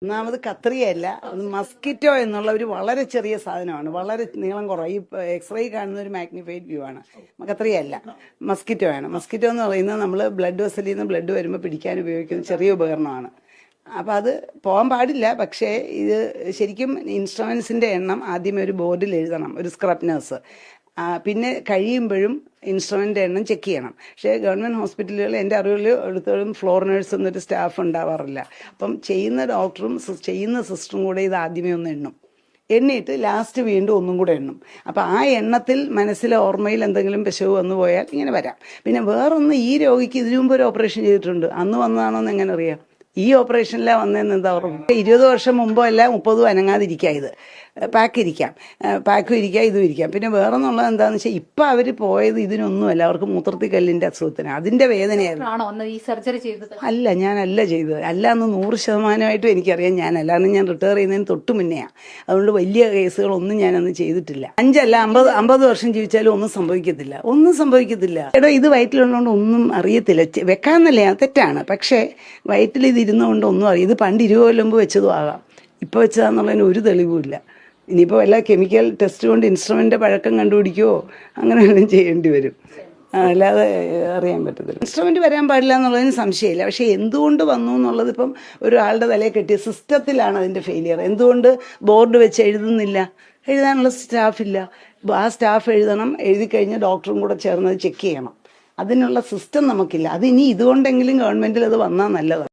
ഒന്നാമത് കത്രിയല്ല, അത് മസ്കിറ്റോ എന്നുള്ള ഒരു വളരെ ചെറിയ സാധനമാണ്, വളരെ നീളം കുറവ്. ഈ എക്സ്റേ കാണുന്ന ഒരു മാഗ്നിഫൈഡ് വ്യൂ ആണ്. കത്രിയല്ല, മസ്കിറ്റോ ആണ്. മസ്കിറ്റോ എന്ന് പറയുന്നത് നമ്മൾ ബ്ലഡ് വെസലിൽ നിന്ന് ബ്ലഡ് വരുമ്പോൾ പിടിക്കാൻ ഉപയോഗിക്കുന്ന ചെറിയ ഉപകരണമാണ്. അപ്പം അത് പോകാൻ പാടില്ല. പക്ഷേ ഇത് ശരിക്കും ഇൻസ്ട്രുമെൻസിൻ്റെ എണ്ണം ആദ്യമേ ഒരു ബോർഡിൽ എഴുതണം, ഒരു സ്ക്രബ് നഴ്സ്. പിന്നെ കഴിയുമ്പോഴും ഇൻസ്ട്രുമെൻ്റ് എണ്ണം ചെക്ക് ചെയ്യണം. പക്ഷേ ഗവൺമെൻറ് ഹോസ്പിറ്റലുകൾ എൻ്റെ അറിവിൽ എടുത്തോളം ഫ്ലോർ നഴ്സ് എന്നൊരു സ്റ്റാഫ് ഉണ്ടാവാറില്ല. അപ്പം ചെയ്യുന്ന ഡോക്ടറും ചെയ്യുന്ന സിസ്റ്ററും കൂടെ ഇത് ആദ്യമേ ഒന്ന് എണ്ണും. എണ്ണിയിട്ട് ലാസ്റ്റ് വീണ്ടും ഒന്നും കൂടെ എണ്ണും. അപ്പം ആ എണ്ണത്തിൽ മനസ്സിലെ ഓർമ്മയിൽ എന്തെങ്കിലും പിശക് വന്നു പോയാൽ ഇങ്ങനെ വരാം. പിന്നെ വേറൊന്ന്, ഈ രോഗിക്ക് ഇതിനു മുമ്പ് ഒരു ഓപ്പറേഷൻ ചെയ്തിട്ടുണ്ട്, അന്ന് വന്നതാണോ എന്ന് എങ്ങനെ അറിയാം? ഈ ഓപ്പറേഷനിലാണ് വന്നതെന്ന് എന്താ ഓർമ്മ? 20 വർഷം മുമ്പോ അല്ല 30 അനങ്ങാതിരിക്കുക. ഇത് പാക്കും ഇരിക്കാം, ഇതും ഇരിക്കാം. പിന്നെ വേറൊന്നുള്ളത് എന്താണെന്ന് വെച്ചാൽ ഇപ്പം അവർ പോയത് ഇതിനൊന്നുമല്ല, അവർക്ക് മൂത്രത്തിൽ കല്ലിൻ്റെ അസുഖത്തിന് അതിൻ്റെ വേദനയായിരുന്നു. ഈ സർജറി ചെയ്തത് അല്ല, ഞാനല്ല ചെയ്തത്. അല്ല എന്ന് 100% എനിക്കറിയാം. ഞാനല്ല, അന്ന് ഞാൻ റിട്ടയർ ചെയ്യുന്നതിന് തൊട്ട് മുന്നെയാണ്. അതുകൊണ്ട് വലിയ കേസുകളൊന്നും ഞാനന്ന് ചെയ്തിട്ടില്ല. 5 അല്ല 50 വർഷം ജീവിച്ചാലും ഒന്നും സംഭവിക്കത്തില്ല. എടോ, ഇത് വയറ്റിലുള്ളതുകൊണ്ട് ഒന്നും അറിയത്തില്ല. വെക്കാന്നല്ലേ, തെറ്റാണ്. പക്ഷേ വയറ്റിൽ ഇത് ഇരുന്നുകൊണ്ട് ഒന്നും അറിയാം. ഇത് പണ്ട് 20 കൊല്ലം മുമ്പ് വെച്ചതും ആകാം, ഇപ്പോൾ വെച്ചതാണെന്നുള്ളതിന് ഒരു തെളിവുമില്ല. ഇനിയിപ്പോൾ വല്ല കെമിക്കൽ ടെസ്റ്റ് കൊണ്ട് ഇൻസ്ട്രുമെൻ്റ് പഴക്കം കണ്ടുപിടിക്കുകയോ അങ്ങനെ വല്ലതും ചെയ്യേണ്ടി വരും. അല്ലാതെ അറിയാൻ പറ്റത്തില്ല. ഇൻസ്ട്രുമെൻ്റ് വരാൻ പാടില്ല എന്നുള്ളതിന് സംശയമില്ല. പക്ഷേ എന്തുകൊണ്ട് വന്നു എന്നുള്ളത് ഇപ്പം ഒരാളുടെ തലയിൽ കെട്ടിയ സിസ്റ്റത്തിലാണ് അതിൻ്റെ ഫെയിലിയർ. എന്തുകൊണ്ട് ബോർഡ് വെച്ച് എഴുതാനുള്ള സ്റ്റാഫില്ല? ആ സ്റ്റാഫ് എഴുതണം, എഴുതി കഴിഞ്ഞ് ഡോക്ടറും കൂടെ ചേർന്ന് ചെക്ക് ചെയ്യണം. അതിനുള്ള സിസ്റ്റം നമുക്കില്ല. അത് ഇനി ഇതുകൊണ്ടെങ്കിലും ഗവൺമെൻറ്റിൽ അത് വന്നാൽ നല്ലതാണ്.